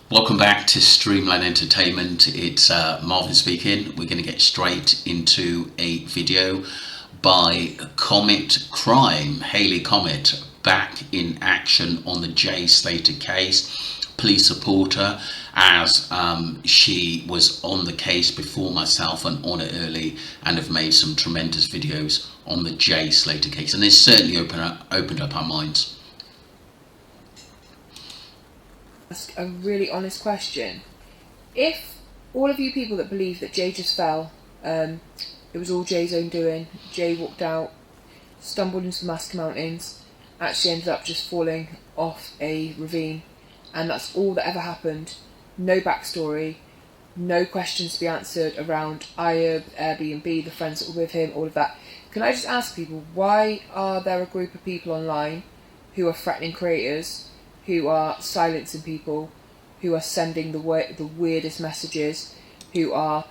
Welcome back to Streamline Entertainment. It's Marvin speaking. We're going to get straight into a video by Comet Crime, Haley Comet, back in action on the Jay Slater case. Please support her, as she was on the case before myself and on it early, and have made some tremendous videos on the Jay Slater case, and it's certainly opened up our minds. Ask a really honest question. If all of you people that believe that Jay just fell, it was all Jay's own doing, Jay walked out, stumbled into the Mask Mountains, actually ended up just falling off a ravine, and that's all that ever happened, no backstory, no questions to be answered around Ayub, Airbnb, the friends that were with him, all of that, can I just ask people, why are there a group of people online who are threatening creators, who are silencing people, who are sending the weirdest messages, who are...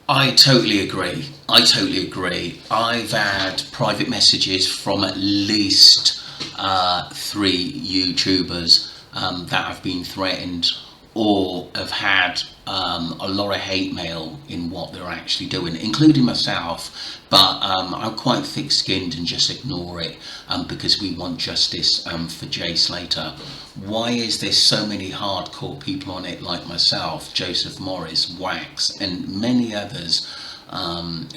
I totally agree. I've had private messages from at least 3 YouTubers that have been threatened or have had a lot of hate mail in what they're actually doing, including myself, but I'm quite thick-skinned and just ignore it because we want justice for Jay Slater. Why is there so many hardcore people on it like myself, Joseph Morris, Wax, and many others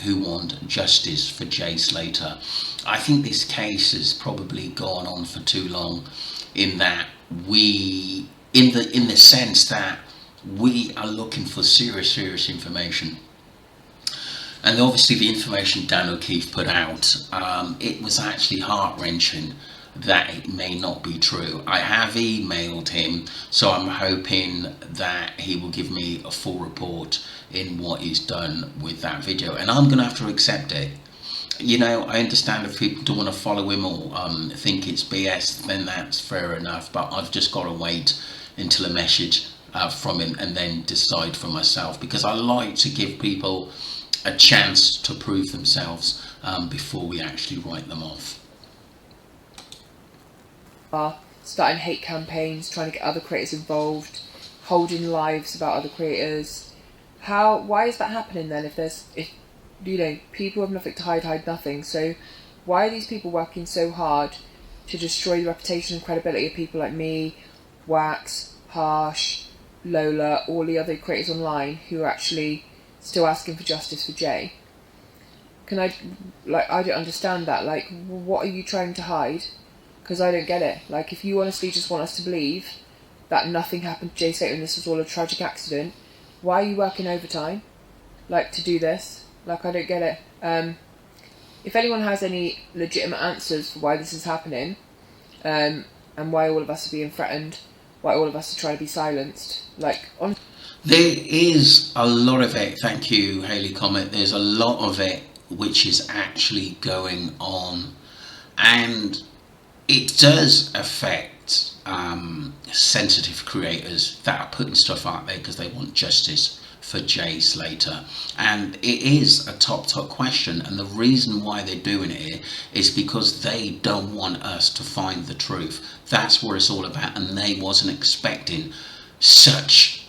who want justice for Jay Slater? I think this case has probably gone on for too long, in that in the sense that we are looking for serious information. And obviously the information Dan O'Keefe put out, it was actually heart-wrenching that it may not be true. I have emailed him, so I'm hoping that he will give me a full report in what he's done with that video, and I'm going to have to accept it. You know, I understand if people don't want to follow him or think it's BS, then that's fair enough, but I've just got to wait until a message from him and then decide for myself, because I like to give people a chance to prove themselves before we actually write them off. Starting hate campaigns, trying to get other creators involved, holding lives about other creators. Why is that happening then? If you know, people have nothing to hide nothing. So why are these people working so hard to destroy the reputation and credibility of people like me, Wax, Harsh, Lola, all the other creators online who are actually still asking for justice for Jay? I don't understand that. Like, what are you trying to hide? Because I don't get it. Like, if you honestly just want us to believe that nothing happened to Jay Slater and this was all a tragic accident, why are you working overtime, like, to do this? Like, I don't get it. If anyone has any legitimate answers for why this is happening, and why all of us are being threatened, why all of us are trying to be silenced, like, on... There is a lot of it, thank you Haley Comet, there's a lot of it which is actually going on, and it does affect sensitive creators that are putting stuff out there because they want justice for Jay Slater, and it is a top question, and the reason why they're doing it is because they don't want us to find the truth. That's what it's all about, and they wasn't expecting such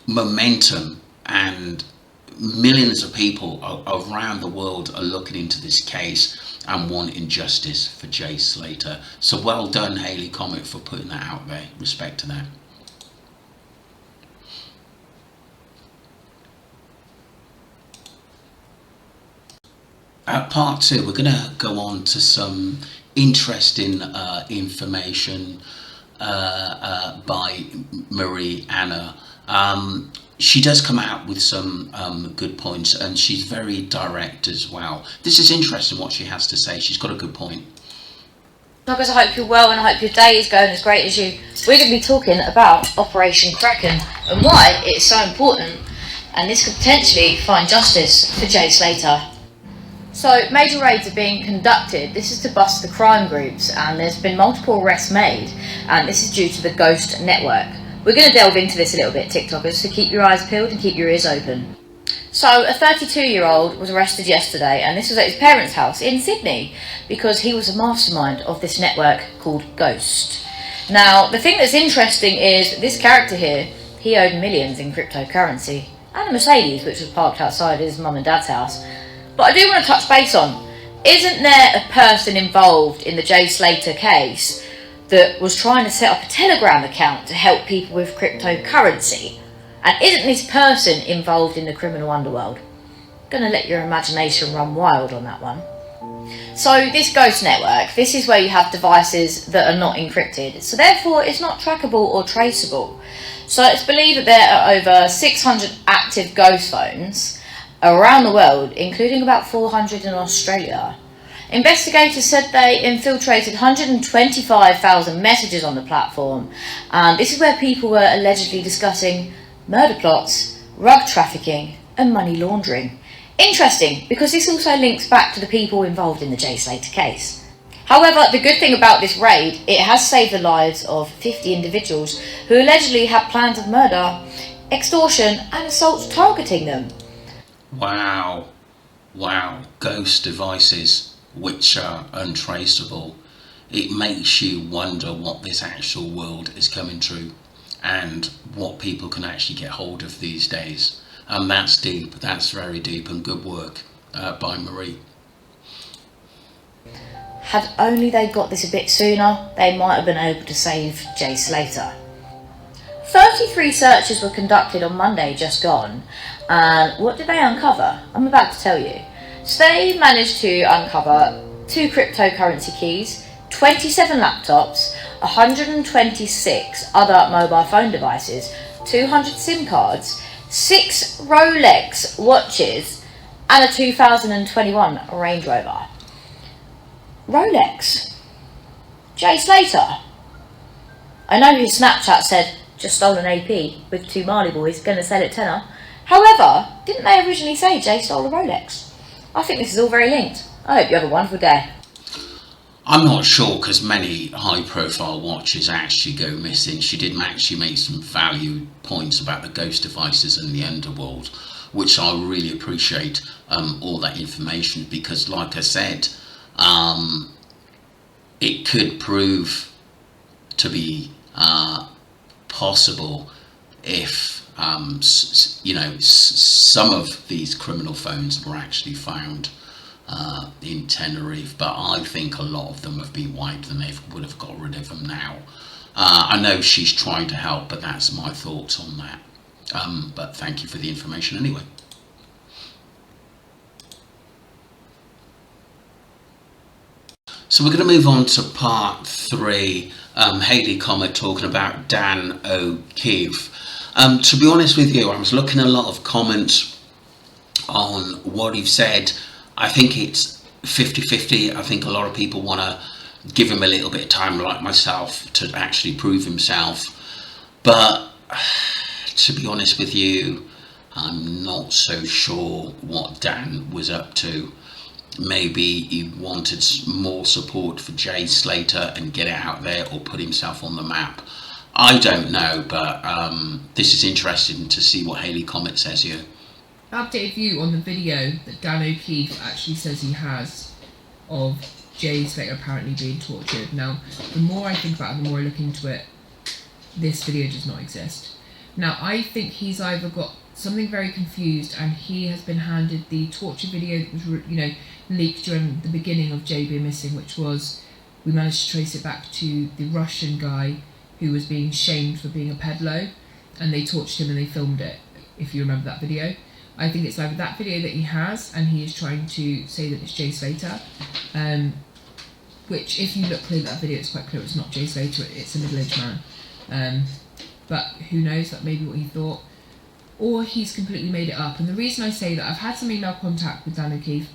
momentum, and millions of people around the world are looking into this case and wanting justice for Jay Slater. So well done Haley Comet for putting that out there. Respect to that. Part 2, we're going to go on to some interesting information by Marie Anna. She does come out with some good points, and she's very direct as well. This is interesting what she has to say. She's got a good point. Because I hope you're well and I hope your day is going as great as you. We're going to be talking about Operation Kraken and why it's so important, and this could potentially find justice for Jay Slater. So major raids are being conducted. This is to bust the crime groups, and there's been multiple arrests made, and this is due to the Ghost Network. We're going to delve into this a little bit, TikTokers, so keep your eyes peeled and keep your ears open. So a 32-year-old was arrested yesterday, and this was at his parents' house in Sydney because he was a mastermind of this network called Ghost. Now, the thing that's interesting is this character here, he owed millions in cryptocurrency, and a Mercedes which was parked outside his mum and dad's house. But I do want to touch base on, isn't there a person involved in the Jay Slater case that was trying to set up a Telegram account to help people with cryptocurrency? And isn't this person involved in the criminal underworld? Gonna let your imagination run wild on that one. So this ghost network, this is where you have devices that are not encrypted, so therefore it's not trackable or traceable. So it's believed that there are over 600 active ghost phones around the world, including about 400 in Australia. Investigators said they infiltrated 125,000 messages on the platform, and this is where people were allegedly discussing murder plots, drug trafficking and money laundering. Interesting, because this also links back to the people involved in the Jay Slater case. However, the good thing about this raid, it has saved the lives of 50 individuals who allegedly had plans of murder, extortion and assaults targeting them. Wow. Ghost devices which are untraceable. It makes you wonder what this actual world is coming through and what people can actually get hold of these days. And that's deep, that's very deep, and good work by Marie. Had only they got this a bit sooner, they might have been able to save Jay Slater. 33 searches were conducted on Monday just gone, and what did they uncover? I'm about to tell you. So they managed to uncover 2 cryptocurrency keys, 27 laptops, 126 other mobile phone devices, 200 SIM cards, 6 Rolex watches, and a 2021 Range Rover. Rolex? Jay Slater? I know his Snapchat said, just stole an AP with 2 Marley boys, gonna sell it tenner. However, didn't they originally say Jay stole a Rolex? I think this is all very linked. I hope you have a wonderful day. I'm not sure, because many high-profile watches actually go missing. She did actually make some value points about the ghost devices in the underworld, which I really appreciate all that information, because like I said, it could prove to be possible if some of these criminal phones were actually found in Tenerife, but I think a lot of them have been wiped and they would have got rid of them now. I know she's trying to help, but that's my thoughts on that. But thank you for the information anyway. So we're going to move on to part 3. Hayley Comet talking about Dan O'Keefe. To be honest with you, I was looking at a lot of comments on what he said. I think it's 50-50. I think a lot of people want to give him a little bit of time, like myself, to actually prove himself. But to be honest with you, I'm not so sure what Dan was up to. Maybe he wanted more support for Jay Slater and get it out there, or put himself on the map. I don't know, but this is interesting to see what Hayley Comet says here. Updated view on the video that Dan O'Keefe actually says he has of Jay Slater apparently being tortured. Now, the more I think about it, the more I look into it, this video does not exist. Now, I think he's either got something very confused and he has been handed the torture video that was, leaked during the beginning of Jay being missing, which was, we managed to trace it back to the Russian guy who was being shamed for being a peddler, and they tortured him and they filmed it, if you remember that video. I think it's either that video that he has and he is trying to say that it's Jay Slater, which if you look clearly at that video, it's quite clear it's not Jay Slater, it's a middle-aged man. But who knows, that may be what he thought. Or he's completely made it up. And the reason I say that, I've had some email contact with Dan O'Keefe,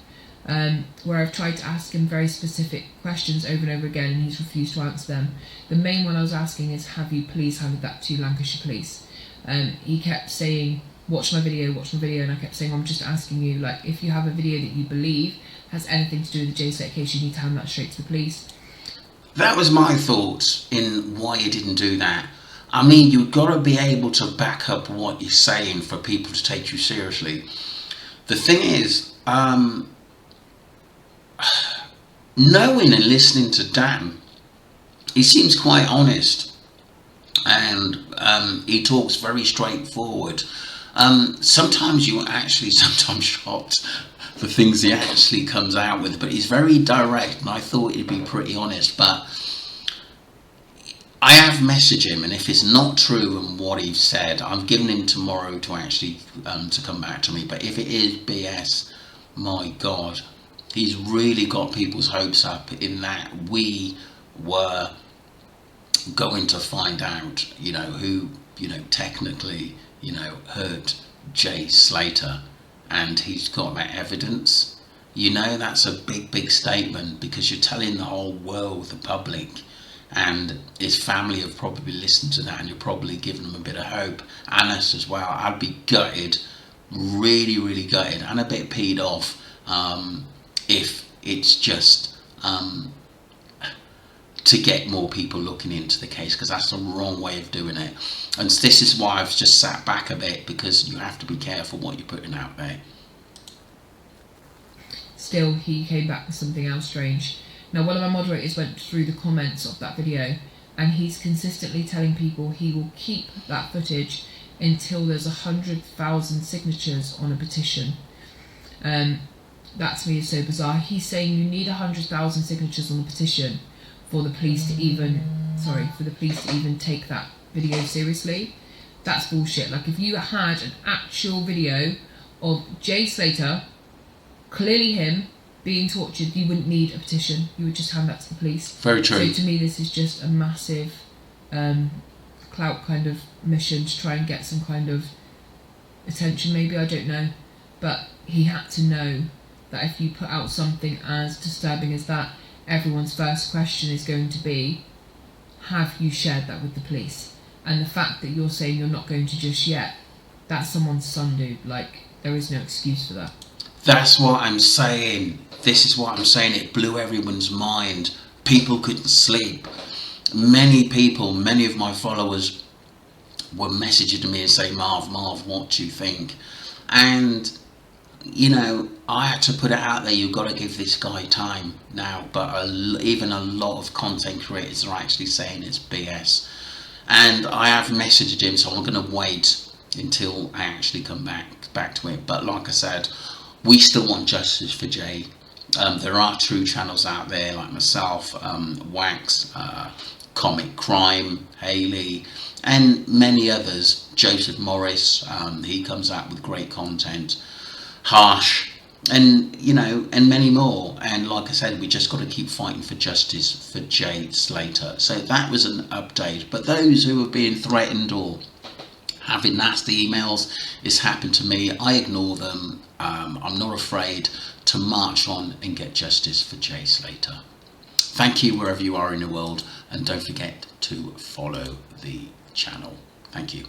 where I've tried to ask him very specific questions over and over again and he's refused to answer them. The main one I was asking is, have you please handed that to Lancashire Police? He kept saying, watch my video, and I kept saying, I'm just asking you, like, if you have a video that you believe has anything to do with the Jay Slater case, you need to hand that straight to the police. That was my thoughts in why you didn't do that. I mean, you've got to be able to back up what you're saying for people to take you seriously. The thing is, knowing and listening to Dan, he seems quite honest. and he talks very straightforward. Sometimes you're actually sometimes shocked the things he actually comes out with, but he's very direct, and I thought he'd be pretty honest. But I have messaged him, and if it's not true and what he's said, I've given him tomorrow to actually to come back to me. But if it is BS, my God, he's really got people's hopes up in that we were going to find out, who, technically, hurt Jay Slater, and he's got that evidence. That's a big, big statement, because you're telling the whole world, the public, and his family have probably listened to that, and you're probably giving them a bit of hope, and us as well. I'd be gutted, really, really gutted, and a bit peed off if it's just to get more people looking into the case, because that's the wrong way of doing it. And this is why I've just sat back a bit, because you have to be careful what you're putting out there. Still, he came back with something else strange. Now, one of my moderators went through the comments of that video, and he's consistently telling people he will keep that footage until there's 100,000 signatures on a petition. That to me is so bizarre. He's saying you need 100,000 signatures on the petition for the police to even take that video seriously. That's bullshit. Like, if you had an actual video of Jay Slater, clearly him, being tortured, you wouldn't need a petition. You would just hand that to the police. Very true. So to me, this is just a massive clout kind of mission to try and get some kind of attention, maybe, I don't know. But he had to know that if you put out something as disturbing as that, everyone's first question is going to be, have you shared that with the police? And the fact that you're saying you're not going to just yet, that's someone's son, dude. Like, there is no excuse for that. That's what I'm saying. This is what I'm saying. It blew everyone's mind. People couldn't sleep. Many people, many of my followers were messaging me and saying, Marv, what do you think? And, I had to put it out there. You've got to give this guy time now. But even a lot of content creators are actually saying it's BS. And I have messaged him, so I'm going to wait until I actually come back to it. But like I said, we still want justice for Jay. There are true channels out there like myself, Wax, Comic Crime, Haley, and many others. Joseph Morris, he comes out with great content. Harsh, and and many more. And like I said, we just got to keep fighting for justice for Jay Slater. So that was an update. But those who are being threatened or having nasty emails, it's happened to me. I ignore them. I'm not afraid to march on and get justice for Jay Slater. Thank you wherever you are in the world, and don't forget to follow the channel. Thank you.